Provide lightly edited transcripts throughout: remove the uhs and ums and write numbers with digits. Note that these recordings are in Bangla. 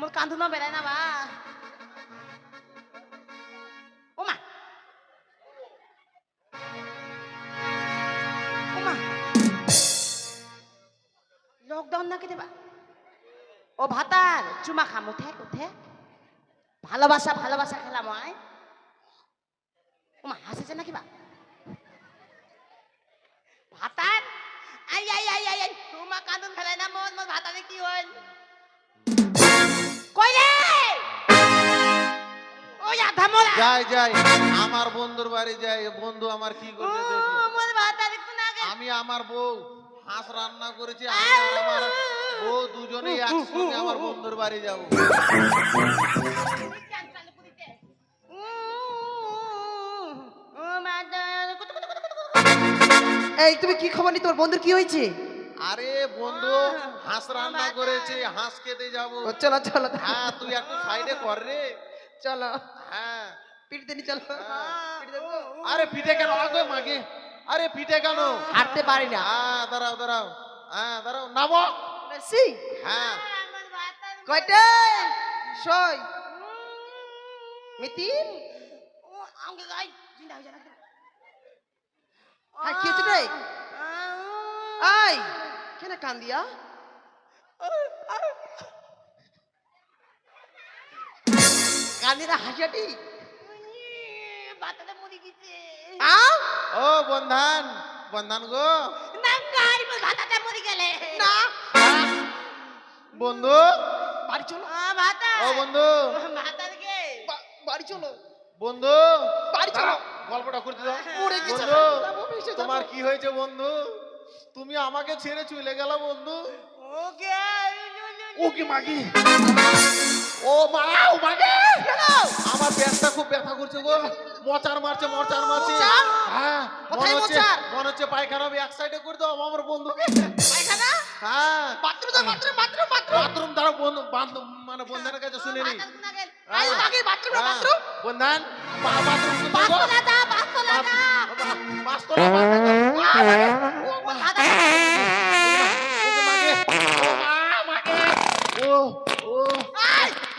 মোর কান্ধু না বেড়ায় না বা ওমা ওমা লকডাউন না কেটে বা ও ভাতার চুমা খাম উঠে উঠে ভালোবাসা ভালোবাসা খেলাম আয় ওমা হাসিছে নাকি বা ভাতার I I I I I চুমা কান্দন ফেলায় না মন মোর ভাতারে কি হল কই রে ও আধা মোরা যাই যাই আমার বন্ধুর বাড়ি যাই বন্ধু আমার কি করছে দেখি মোর ভাতারে কোন আগে আমি আমার বউ হাঁস রান্না করেছি আমি আর আমার বউ দুজনেই একসঙ্গে আমার বন্ধুর বাড়ি যাব এই তুমি কি খবর নি? তোর বন্ধুর কি হয়েছে? আরে বন্ধু হাঁস রান্না করেছে হাঁস খেতে যাব চলো চলো হ্যাঁ তুই একটু সাইডে কর রে চলো হ্যাঁ পিঠে নি চলো পিঠে দেবো? আরে পিঠে কেন আগে মাগে আরে পিঠে কেন হাঁটতে পারি না। হ্যাঁ দাঁড়াও দাঁড়াও হ্যাঁ দাঁড়াও নামো মেসি হ্যাঁ কয়টা সই মিতিন হ্যাঁ কি হচ্ছে রে? আই কেন কান্দিয়া কান্দিরা হাসিয়াটি ও বন্ধান বন্ধান গো না বন্ধু বাড়ি চলো ও বন্ধু বাড়ি চলো বন্ধু বাড়ি চলো। গল্পটা করতে দাও মরে গেছে, বন্ধু যাবো, ভেসে যাবো। তোমার কি হয়েছে বন্ধু তুমি আমাকে ছেড়ে চলে গেল বন্ধু ওকে মাগি ও মা ও মাগে আমার পেটটা খুব ব্যথা করছে গো মোচার মারছে মোচার? হ্যাঁ কোথায় মোচার? মনে হচ্ছে পায়খানা এক সাইডে করে দাও আমার বন্ধুকে পায়খানা হ্যাঁ বাথরুম দাও বাথরুম বাথরুম দাঁড়াও বন্ধু মানে বন্ধনের কাছে শুনে নি আই আগে বাথরুম বন্ধন বাথরুম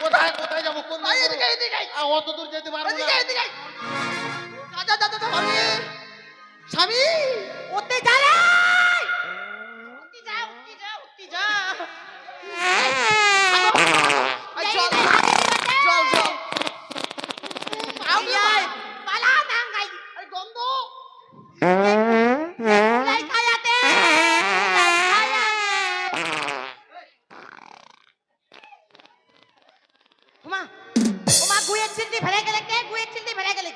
কোথায় কোথায় যাবো কোন অত দূর যেতে পারবো না স্বামী ওতে যা রে জল জল জল পালা নাঙ্গাই আরে গন্ধ লাই খায়াতে ওমা ওমা গুয়ের চিলদি ভরে গেলে কে গুয়ের চিলদি ভরে গেলে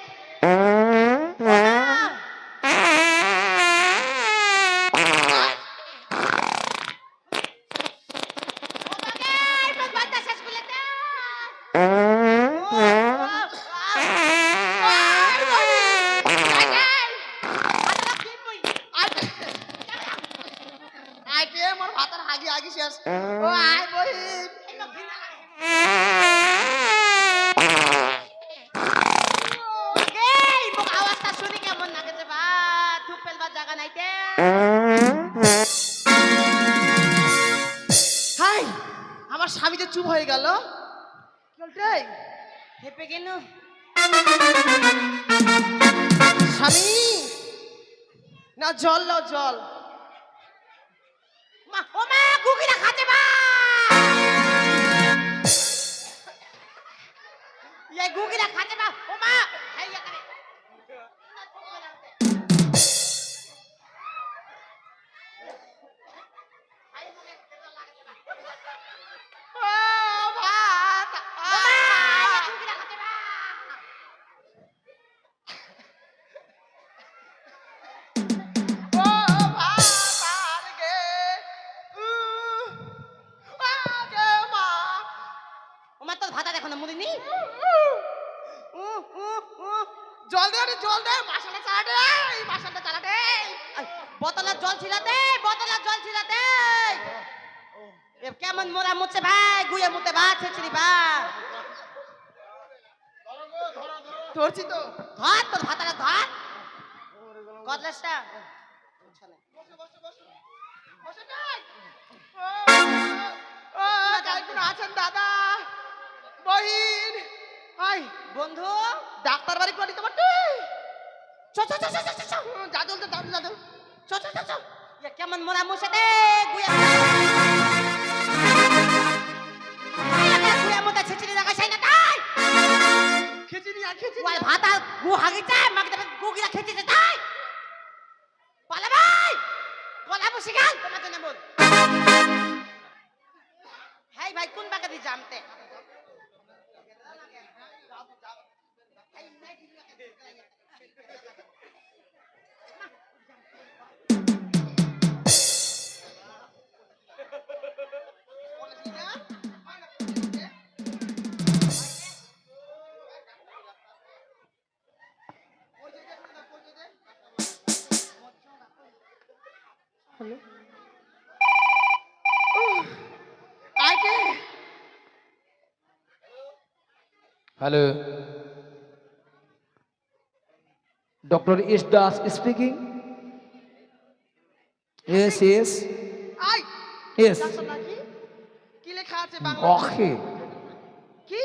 আইটে আমার ভাতার হাগি হাগি শেষ ও আয় বহিন আওয়াজটা শুনি কেমন লাগেছে বা ধূপ ফেলবার জায়গা নাইতে হাই আমার স্বামী যে চুপ হয়ে গেল কি বলতে হেপে গেল স্বামী না জল নাও জল মা ও মা গুগিরা খাতে বা ये गुगिरा खाते बा ओ मां है या करे ও ভাত ओ मां ये गुगिरा खाते बा ও ভাত আর গে আগে মা ओ मां तो भाता देखो ना मुड़ी नी জল দে আরে জল দে মাশাআল্লাহ চালাতে এই মাশাআল্লাহ চালাতে বোতলের জল ছিলাতে বোতলের জল ছিলাতে এ কেমন মোরা মুছে ভাই গুয়ে মুতে ভাত ছেছরি বা ধরছি তো ধর তোর ভাতাটা ধর কদলাসটা বসে বসে বসে বসে নাই ও গাই কোন আছেন দাদা বহিন হাই বন্ধু ডাক্তার বাড়ি করে দিতে পারতে চ চ চ চ চ চ দাদু তো দাদু দাদু চ চ চ চ ইয়া কেমন মোরা মুছে দে গুয়া গুয়া মতো ছেচড়ি লাগা চাই না তাই খেচিনি আর খেচিনি ওই ভাতা গু হাগি চাই মাকে দেবে গু গিলা খেতে তাই পালা ভাই গলা বসে গেল তোমার জন্য বল হাই ভাই কোন বাকা দি জামতে আইতে Hello. Dr. Ishdas speaking. Yes, yes. I Yes. Doctor নাকি কি লেখা আছে বাংলা Okay. কি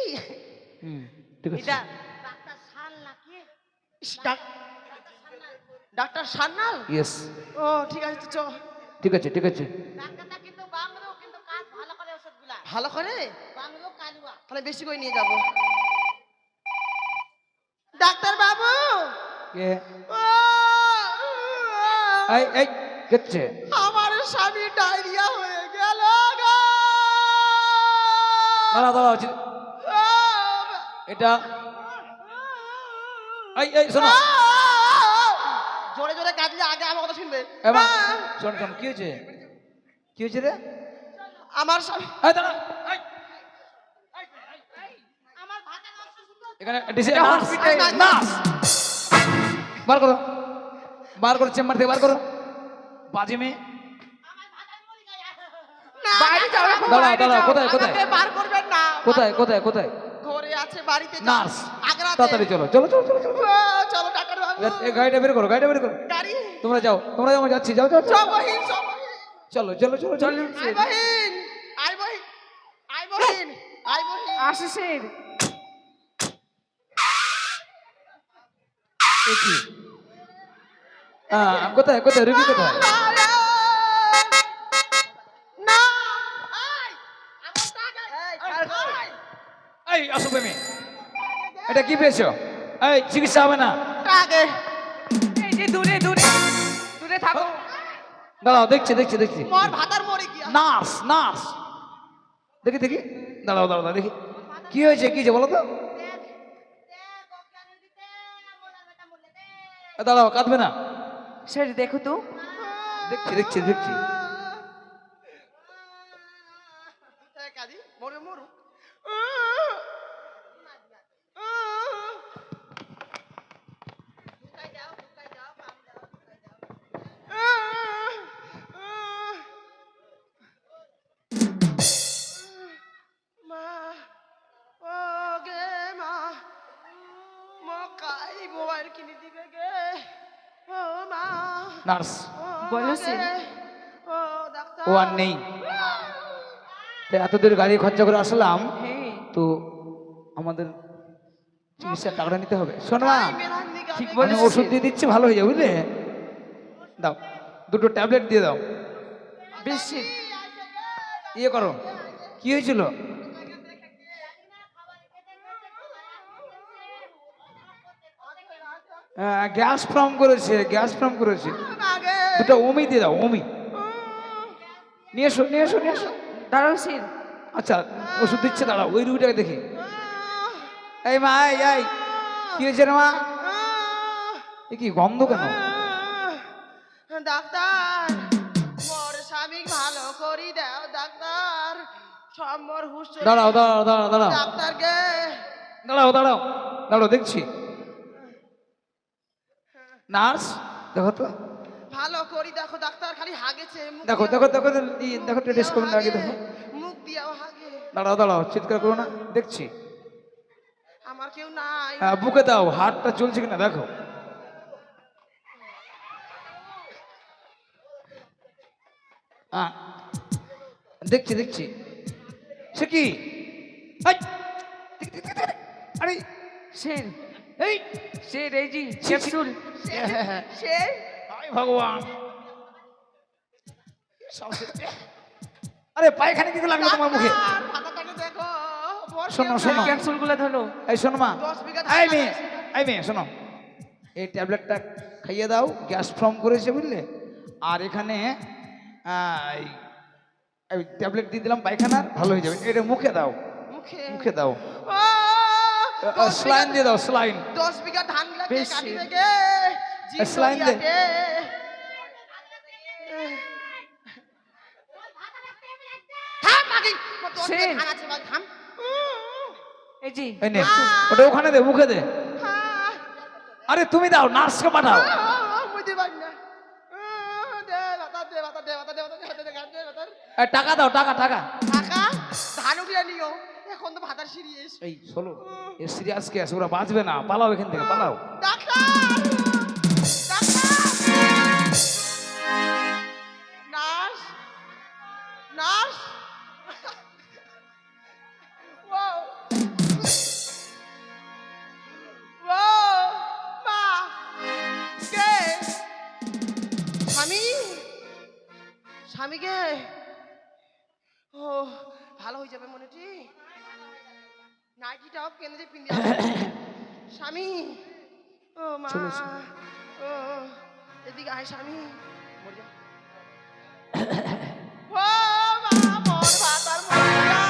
ঠিক আছে। এটা ডাক্তার শাল নাকি ডাক্তার সান্নাল Yes. ও ঠিক আছে তো চ ঠিক আছে, ঠিক আছে। ডাক্তারটা কিন্তু বাংলো কিন্তু কাজ ভালো করে ওষুধগুলা ভালো করে বাংলো কালুয়া তাহলে বেশি করে নিয়ে যাব ডাক্তার বাবু কে? ও, এই গেছে। আমার স্বামী ডায়রিয়া হয়ে গেল গো। দাঁড়াও। ও, এটা এই শোনো। জোরে জোরে কাঁদলে আগে আমার কথা শুনবে এবার মা, শোন কি হয়েছে? কি হয়েছে রে? আমার স্বামী এই দাঁড়া। এই, আমার ভাতা অসুস্থ এখানে ডিসি নার্স। বার করো চেম্বার থেকে বার করো। বাজে মেয়ে। না, বাড়ি যাও এখন, দাঁড়াও, বাইরে দাঁড়াও, যাও। কোথায়? আমাকে বার করবেন না কোথায়? ঘরে আছে বাড়িতে যাও। নার্স। আগ্রাতে। তাড়াতাড়ি চলো। ও, চলো ডাক্তার বাবু এই গাড়িটা বের করো। গাড়ি তোমরা যাও আমি যাচ্ছি। যাও চবহিন চলো আই বহিন আই বহিন আই বহিন আই বহিন আশিসের কোথায় রুগী কোথায়? না আই আমার টাকা এই আসো তুমি। এটা কি পেয়েছো? এই চিকিৎসা হবে না। টাকা এই যে দূরে দূরে দূরে থাকো। দাঁড়াও দেখছি। মোর ভাতার মরে গিয়া নার্স দেখি। দাঁড়াও দেখি। কি হয়েছে বলো তো? দাঁড়াও, কাঁদবে না। সেটা দেখো তো। দেখছি। কাদি মরে মরু মা ও গে মা মকাই মোবাইল কিনে দিবে গে ও মা নার্স বলো গে, সিন। ও ডাক্তার ও আর নেই। তো এত দূর গাড়ি খরচা করে আসলাম, হ্যাঁ তো আমাদের চিকিৎসার টাকাটা নিতে হবে। শোনো মা, ঠিক আমি বলেছিস। ওষুধ দিয়ে দিচ্ছি, ভালো হয়ে যাবে বুঝলে। দাও, দুটো ট্যাবলেট দিয়ে দাও। বেশি ইয়ে করো, কি হয়েছিল? গ্যাস ফর্ম করেছে। দুটো ওমি দিয়ে দাও, ওমি নিয়ে এসো। দাঁড়াও সিন। আচ্ছা, ওষুধ দিচ্ছে, দাঁড়াও, ওই রুগীটাকে দেখি। এই মা, এই কি হয়েছে রে মা? এ কি গন্ধ কেন? ডাক্তার মোর স্বামী ভালো করি দাও ডাক্তার সব মোর হুশ চলে দাঁড়াও। ডাক্তার গে দাঁড়াও, দেখছি। নার্স, দেখো তো, ভালো করি দেখো ডাক্তার খালি হাগেছে মুখ দেখো টেস্ট করুন আগে, দেখো। মুখ দিয়াও হাগে দাঁড়াও, চিৎকার করো না, দেখছি। আমার কেউ নাই বুকে দাও, হাতটা চলছে কিনা দেখো। দেখছি। সে কি এই, আরে শের এই শের এই জি ক্যাপসুল সে হায় ভগবান আরে পায়খানা কি লাগলো তোমার মুখে ডাক্তার, ভাতাটাকে দেখো বড় শোনো, কেউ শোনো। নাই। ক্যাপসুল গুলো ধরো এই শোনো মা 10 বিঘা এই ধান মেয়ে লাগাইছে। এই মেয়ে শোনো এই ট্যাবলেটটা খাইয়ে দাও গ্যাস ফর্ম করেছে বুঝলে আর এখানে এই ট্যাবলেট দিয়ে দিলাম পায়খানার ভালো হয়ে যাবে এটা মুখে দাও মুখে মুখে দাও আহ, 10 স্লাইন বিঘা- দিয়ে দাও স্লাইন 10 বিঘা ধান লাগে বেশ। কাটি থেকে স্লাইন দে। থাম আগে 10 সে। বিঘা ধান আছে বল থাম এই জি এই নে ওটা ওখানে দে মুখে দে হ্যাঁ আরে তুমি দাও নার্সকে পাঠাও বুঝতে পারি না দে বাতা দে বাতা দে বাতা দে বাতা দে বাতা দে গান দে বাতা এই টাকা দাও টাকা টাকা টাকা ধান উঠিয়ে নিও এখন তো ভাতার সিরিয়াস এই চলো এ সিরিয়াস কেস ওরা বাঁচবে না পালাও এখান থেকে পালাও doctor doctor nurse nurse wow wow মা কে স্বামী স্বামী কে ও ভালো হয়ে যাবে মনেটি নাইটিটাও কেন যে পিন্দি স্বামী ও মা ও এদিকে আয় স্বামী ও মা মোর ভাতার মরিয়া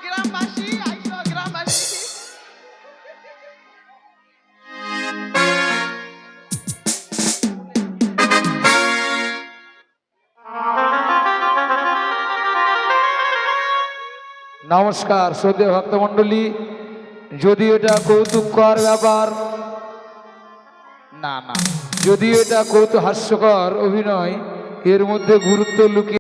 গ্রামবাসী আইসো গ্রামবাসী নমস্কার শ্রদ্ধেয় ভক্তমণ্ডলী যদি এটা কৌতুককর ব্যাপার না না যদি এটা কৌতুক হাস্যকর অভিনয় এর মধ্যে গুরুত্ব লুকিয়ে